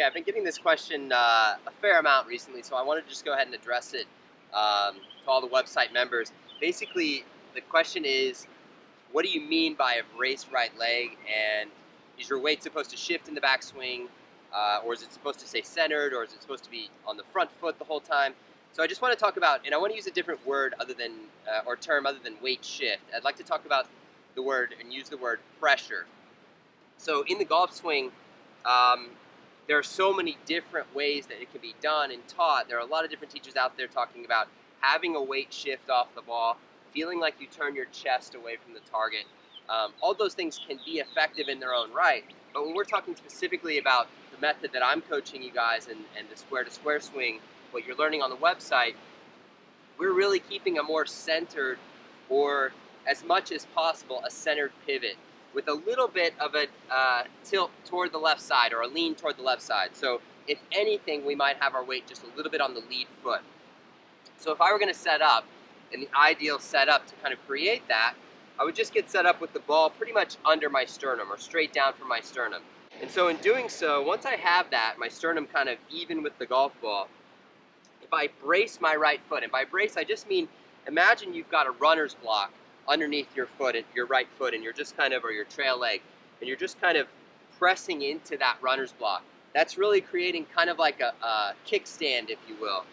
Okay, I've been getting this question a fair amount recently, so I wanted to just go ahead and address it to all the website members. Basically, the question is, what do you mean by a braced right leg, and is your weight supposed to shift in the backswing, or is it supposed to stay centered, or is it supposed to be on the front foot the whole time? So I just want to talk about, and I want to use a different word other than, or term other than weight shift. I'd like to talk about the word and use the word pressure. So in the golf swing, um, there are so many different ways that it can be done and taught. There are a lot of different teachers out there talking about having a weight shift off the ball, feeling like you turn your chest away from the target. All those things can be effective in their own right. But when we're talking specifically about the method that I'm coaching you guys and the square-to-square swing, what you're learning on the website, we're really keeping a more centered, or as much as possible, a centered pivot with a little bit of a tilt toward the left side or a lean toward the left side. So if anything, we might have our weight just a little bit on the lead foot. So if I were going to set up, and the ideal setup to kind of create that, I would just get set up with the ball pretty much under my sternum or straight down from my sternum. And so in doing so, once I have that, my sternum kind of even with the golf ball, if I brace my right foot, and by brace I just mean, imagine you've got a runner's block underneath your foot, your right foot, and you're just kind of, or your trail leg, and you're just kind of pressing into that runner's block. That's really creating kind of like a kickstand, if you will.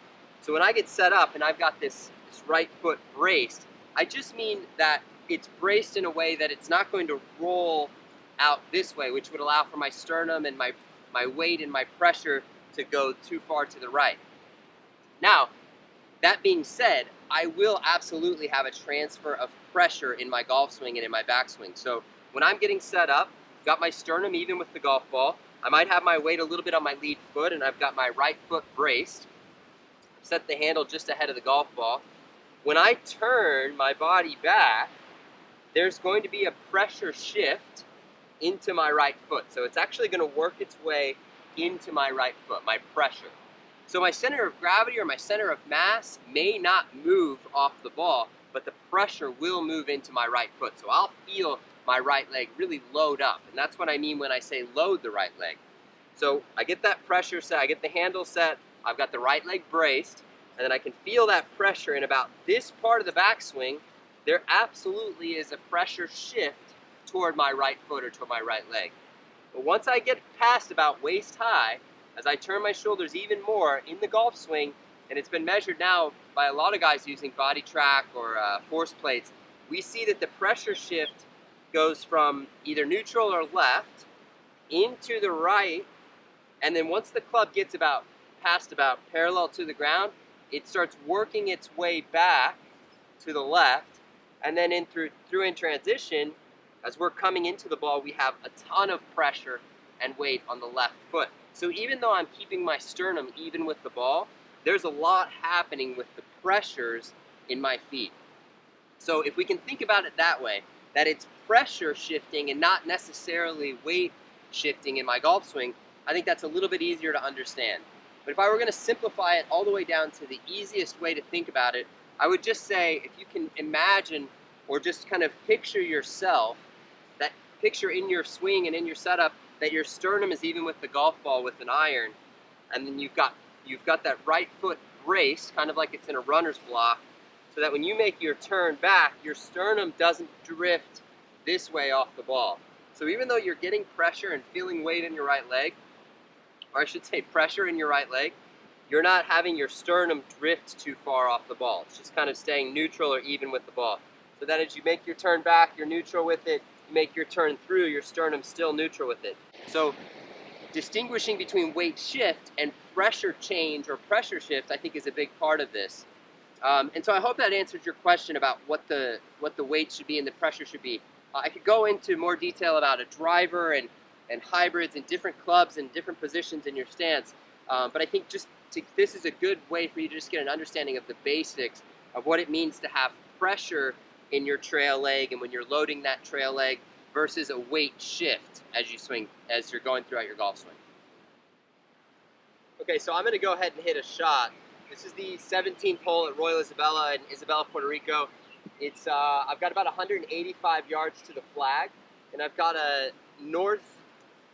So when I get set up and I've got this right foot braced, I just mean that it's braced in a way that it's not going to roll out this way, which would allow for my sternum and my weight and my pressure to go too far to the right. Now, that being said, I will absolutely have a transfer of pressure in my golf swing and in my backswing. So when I'm getting set up, got my sternum even with the golf ball, I might have my weight a little bit on my lead foot, and I've got my right foot braced. I've set the handle just ahead of the golf ball. When I turn my body back, there's going to be a pressure shift into my right foot. So it's actually going to work its way into my right foot, my pressure. So my center of gravity or my center of mass may not move off the ball, but the pressure will move into my right foot. So I'll feel my right leg really load up. And that's what I mean when I say load the right leg. So I get that pressure set, I get the handle set, I've got the right leg braced, and then I can feel that pressure in about this part of the backswing. There absolutely is a pressure shift toward my right foot or toward my right leg. But once I get past about waist high, as I turn my shoulders even more in the golf swing, and it's been measured now by a lot of guys using body track or force plates, we see that the pressure shift goes from either neutral or left into the right, and then once the club gets past about parallel to the ground, it starts working its way back to the left, and then through in transition, as we're coming into the ball, we have a ton of pressure and weight on the left foot. So even though I'm keeping my sternum even with the ball, there's a lot happening with the pressures in my feet. So if we can think about it that way, that it's pressure shifting and not necessarily weight shifting in my golf swing, I think that's a little bit easier to understand. But if I were going to simplify it all the way down to the easiest way to think about it, I would just say, if you can imagine or just kind of picture yourself, that picture in your swing and in your setup, that your sternum is even with the golf ball with an iron, and then you've got that right foot braced, kind of like it's in a runner's block, so that when you make your turn back, your sternum doesn't drift this way off the ball. So even though you're getting pressure and feeling weight in your right leg, or I should say pressure in your right leg, you're not having your sternum drift too far off the ball. It's just kind of staying neutral or even with the ball. So that as you make your turn back, you're neutral with it. You make your turn through, your sternum's still neutral with it. So distinguishing between weight shift and pressure change or pressure shift, I think, is a big part of this. And so I hope that answers your question about what the weight should be and the pressure should be. I could go into more detail about a driver and hybrids and different clubs and different positions in your stance. But I think this is a good way for you to just get an understanding of the basics of what it means to have pressure in your trail leg and when you're loading that trail leg versus a weight shift as you swing, as you're going throughout your golf swing. Okay, so I'm going to go ahead and hit a shot. This is the 17th hole at Royal Isabella in Isabella, Puerto Rico. It's I've got about 185 yards to the flag, and I've got a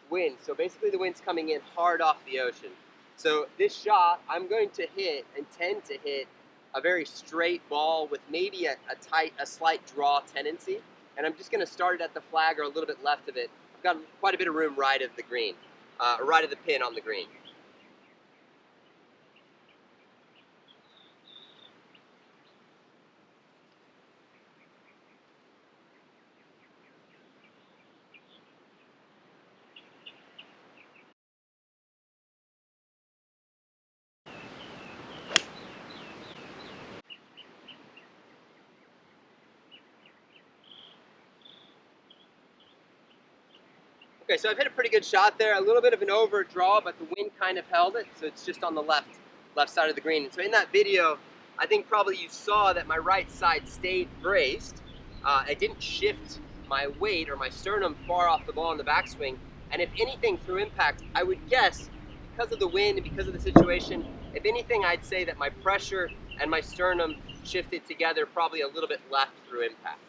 wind. So basically the wind's coming in hard off the ocean. So this shot, I'm going to hit and tend to hit a very straight ball with maybe a slight draw tendency. And I'm just going to start it at the flag or a little bit left of it. I've got quite a bit of room right of the green, right of the pin on the green. Okay, so I've hit a pretty good shot there. A little bit of an overdraw, but the wind kind of held it, so it's just on the left side of the green. And so in that video, I think probably you saw that my right side stayed braced. I didn't shift my weight or my sternum far off the ball in the backswing. And if anything, through impact, I would guess, because of the wind and because of the situation, if anything, I'd say that my pressure and my sternum shifted together probably a little bit left through impact.